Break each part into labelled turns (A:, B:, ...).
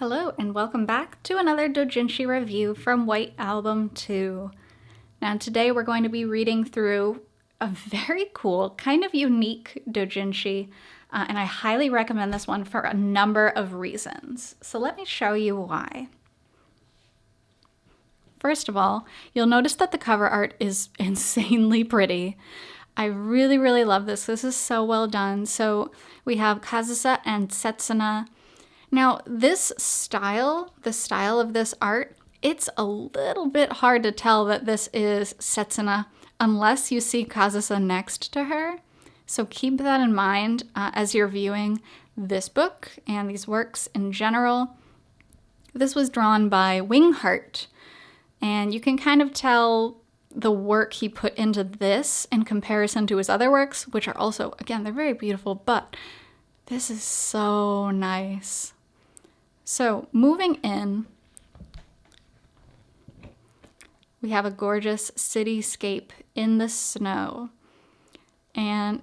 A: Hello and welcome back to another doujinshi review from White Album 2. Now today we're going to be reading through a very cool, kind of unique doujinshi, and I highly recommend this one for a number of reasons. So let me show you why. First of all, you'll notice that the cover art is insanely pretty. I really love this. This is so well done. So we have Kazusa and Setsuna. Now, this style, the style of this art, it's a little bit hard to tell that this is Setsuna unless you see Kazusa next to her. So keep that in mind as you're viewing this book and these works in general. This was drawn by Wingheart, and you can kind of tell the work he put into this in comparison to his other works, which are also, again, they're very beautiful, but this is so nice. So moving in, we have a gorgeous cityscape in the snow. And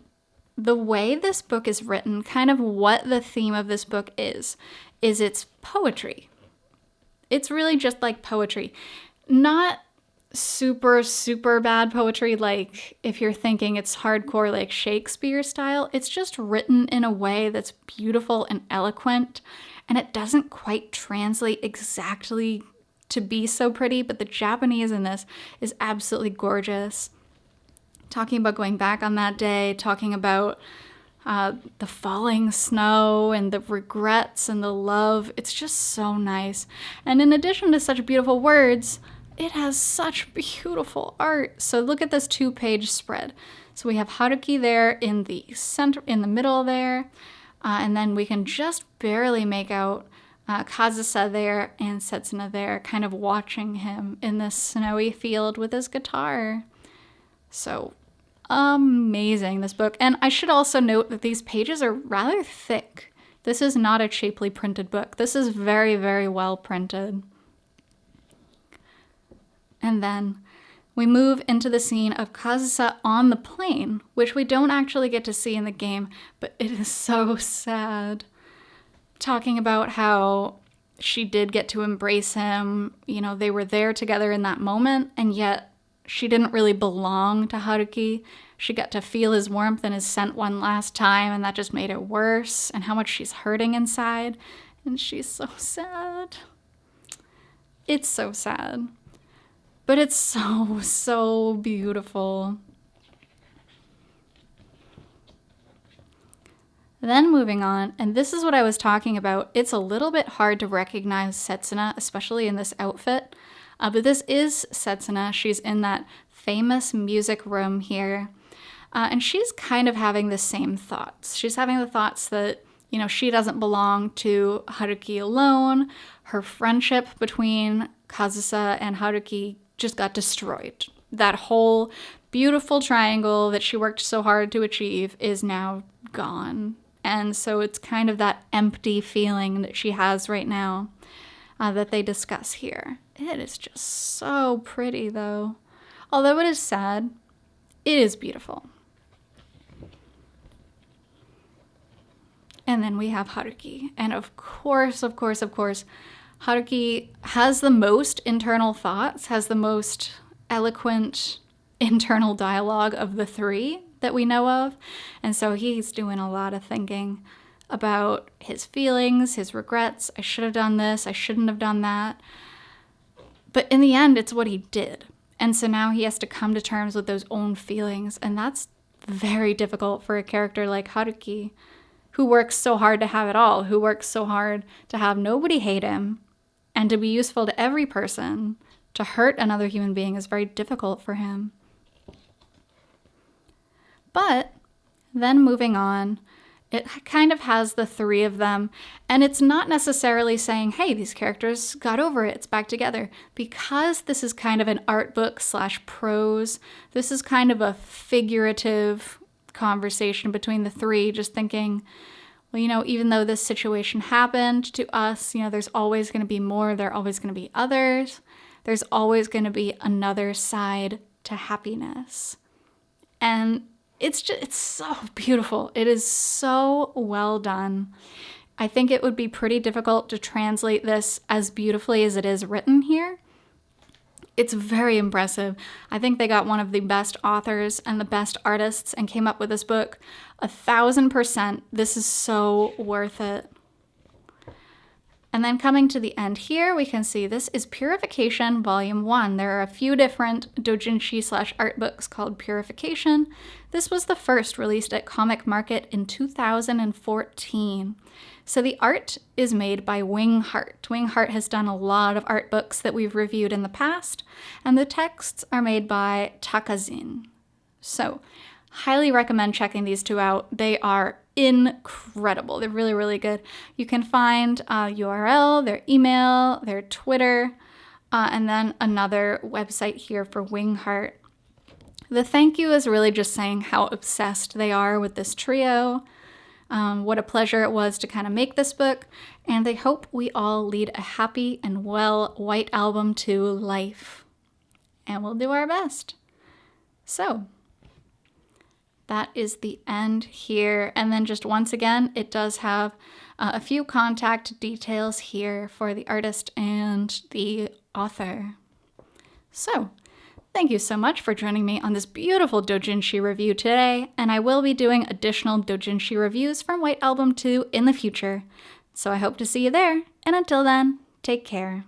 A: the way this book is written, kind of what the theme of this book is it's poetry. It's really just like poetry. Not super bad poetry, like if you're thinking it's hardcore like Shakespeare style. It's just written in a way that's beautiful and eloquent. And it doesn't quite translate exactly to be so pretty, but the Japanese in this is absolutely gorgeous. Talking about going back on that day, talking about the falling snow and the regrets and the love. It's just so nice. And in addition to such beautiful words, it has such beautiful art. So look at this 2-page spread. So we have Haruki there in the center, in the middle there. And then we can just barely make out Kazusa there and Setsuna there, kind of watching him in this snowy field with his guitar. So amazing, this book. And I should also note that these pages are rather thick. This is not a cheaply printed book. This is very well printed. And then we move into the scene of Kazusa on the plane, which we don't actually get to see in the game, but it is so sad. Talking about how she did get to embrace him, you know, they were there together in that moment, and yet she didn't really belong to Haruki. She got to feel his warmth and his scent one last time, and that just made it worse, and how much she's hurting inside, and she's so sad. It's so sad. But it's so beautiful. Then moving on, and this is what I was talking about. It's a little bit hard to recognize Setsuna, especially in this outfit. But this is Setsuna. She's in that famous music room here. And she's kind of having the same thoughts. She's having the thoughts that, you know, she doesn't belong to Haruki alone. Her friendship between Kazusa and Haruki just got destroyed. That whole beautiful triangle that she worked so hard to achieve is now gone. And so it's kind of that empty feeling that she has right now that they discuss here. It is just so pretty though. Although it is sad, it is beautiful. And then we have Haruki. And of course, Haruki has the most internal thoughts, has the most eloquent internal dialogue of the three that we know of. And so he's doing a lot of thinking about his feelings, his regrets. I should have done this. I shouldn't have done that. But in the end, it's what he did. And so now he has to come to terms with those own feelings. And that's very difficult for a character like Haruki, who works so hard to have it all, who works so hard to have nobody hate him, and to be useful to every person. To hurt another human being is very difficult for him. But then moving on, it kind of has the three of them, and it's not necessarily saying, hey, these characters got over it, it's back together. Because this is kind of an art book / prose, this is kind of a figurative conversation between the three, just thinking, well, you know, even though this situation happened to us, you know, there's always going to be more. There are always going to be others. There's always going to be another side to happiness. And it's so beautiful. It is so well done. I think it would be pretty difficult to translate this as beautifully as it is written here. It's very impressive. I think they got one of the best authors and the best artists and came up with this book. 1,000%. This is so worth it. And then coming to the end here, we can see this is Purification Volume 1. There are a few different doujinshi / art books called Purification. This was the first released at Comic Market in 2014. So the art is made by Wingheart. Wingheart has done a lot of art books that we've reviewed in the past, and the texts are made by Takazin. So highly recommend checking these two out. They are incredible. They're really, really good. You can find URL, their email, their Twitter, and then another website here for Wingheart. The thank you is really just saying how obsessed they are with this trio. What a pleasure it was to kind of make this book, and they hope we all lead a happy and well White Album 2 life. And we'll do our best. So that is the end here. And then just once again, it does have a few contact details here for the artist and the author. So thank you so much for joining me on this beautiful doujinshi review today, and I will be doing additional doujinshi reviews from White Album 2 in the future. So I hope to see you there, and until then, take care.